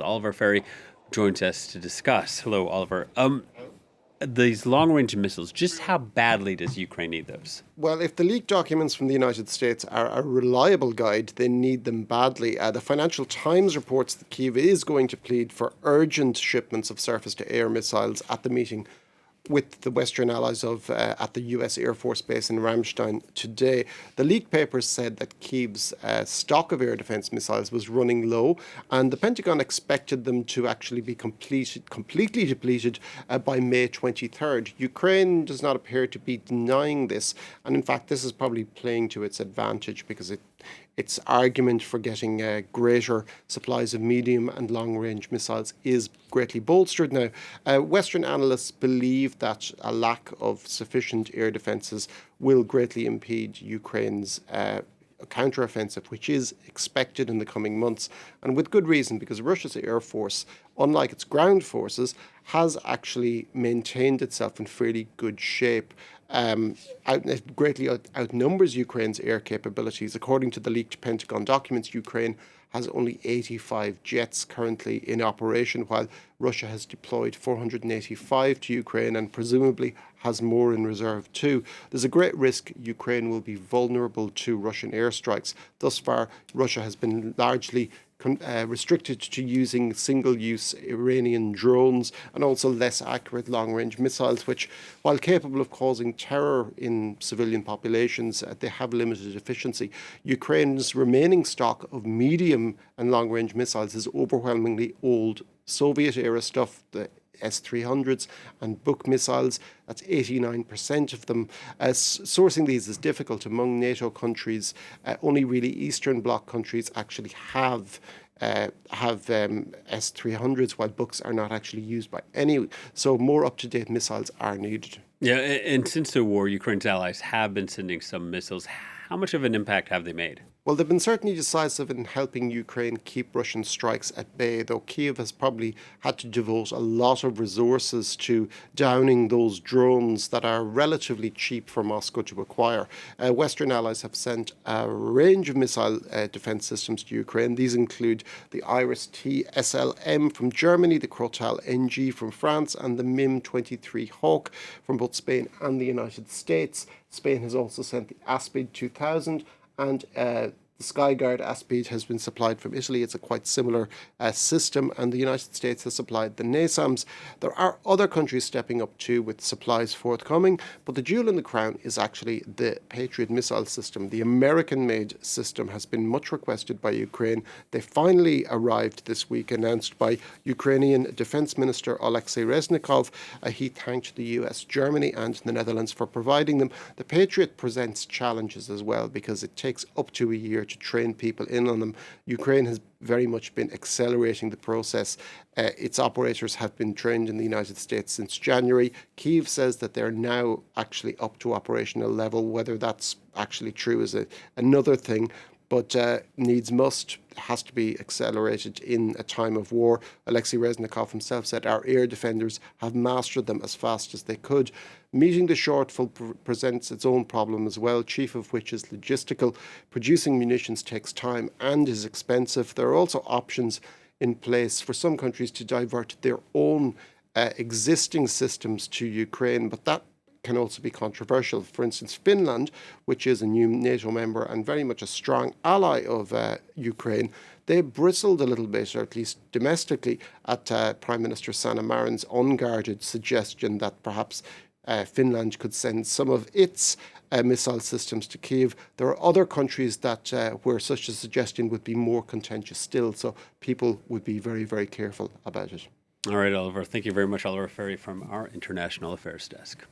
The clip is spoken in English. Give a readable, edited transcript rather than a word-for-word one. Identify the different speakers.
Speaker 1: Oliver Farry joins us to discuss. Hello, Oliver. These long-range missiles, just how badly does Ukraine need those?
Speaker 2: Well, if the leaked documents from the United States are a reliable guide, they need them badly. The Financial Times reports that Kyiv is going to plead for urgent shipments of surface-to-air missiles at the meeting with the Western allies at the US Air Force Base in Ramstein today. The leaked papers said that Kyiv's stock of air defense missiles was running low, and the Pentagon expected them to actually be completely depleted by May 23rd. Ukraine does not appear to be denying this, and in fact, this is probably playing to its advantage because its argument for getting greater supplies of medium and long-range missiles is greatly bolstered now. Western analysts believe that a lack of sufficient air defences will greatly impede Ukraine's counteroffensive, which is expected in the coming months, and with good reason, because Russia's air force, unlike its ground forces, has actually maintained itself in fairly good shape. It greatly outnumbers Ukraine's air capabilities. According to the leaked Pentagon documents, Ukraine has only 85 jets currently in operation, while Russia has deployed 485 to Ukraine and presumably has more in reserve too. There's a great risk Ukraine will be vulnerable to Russian airstrikes. Thus far, Russia has been largely restricted to using single-use Iranian drones and also less accurate long-range missiles, which, while capable of causing terror in civilian populations, they have limited efficiency. Ukraine's remaining stock of medium and long-range missiles is overwhelmingly old Soviet-era stuff, the S-300s and Buk missiles. That's 89% of them. Sourcing these is difficult among NATO countries. Only really Eastern Bloc countries actually have S-300s, while Buks are not actually used by any. So more up-to-date missiles are needed.
Speaker 1: Yeah, and since the war, Ukraine's allies have been sending some missiles. How much of an impact have they made?
Speaker 2: Well, they've been certainly decisive in helping Ukraine keep Russian strikes at bay, though Kyiv has probably had to devote a lot of resources to downing those drones that are relatively cheap for Moscow to acquire. Western allies have sent a range of missile defense systems to Ukraine. These include the Iris-T SLM from Germany, the Crotal NG from France, and the MIM-23 Hawk from both Spain and the United States. Spain has also sent the Aspid 2000, and the Skyguard Aspid has been supplied from Italy. It's a quite similar system, and the United States has supplied the NASAMS. There are other countries stepping up too with supplies forthcoming, but the jewel in the crown is actually the Patriot missile system. The American-made system has been much requested by Ukraine. They finally arrived this week, announced by Ukrainian Defense Minister Alexei Reznikov. He thanked the US, Germany, and the Netherlands for providing them. The Patriot presents challenges as well because it takes up to a year to train people in on them. Ukraine has very much been accelerating the process. Its operators have been trained in the United States since January. Kyiv says that they're now actually up to operational level. Whether that's actually true is another thing, but needs must has to be accelerated in a time of war. Alexei Reznikov himself said our air defenders have mastered them as fast as they could. Meeting the shortfall presents its own problem as well, chief of which is logistical. Producing munitions takes time and is expensive. There are also options in place for some countries to divert their own existing systems to Ukraine, but that can also be controversial. For instance, Finland, which is a new NATO member and very much a strong ally of Ukraine, they bristled a little bit, or at least domestically, at Prime Minister Sanna Marin's unguarded suggestion that perhaps Finland could send some of its missile systems to Kyiv. There are other countries that where such a suggestion would be more contentious still, so people would be very, very careful about it.
Speaker 1: All right, Oliver. Thank you very much, Oliver Farry from our International Affairs Desk.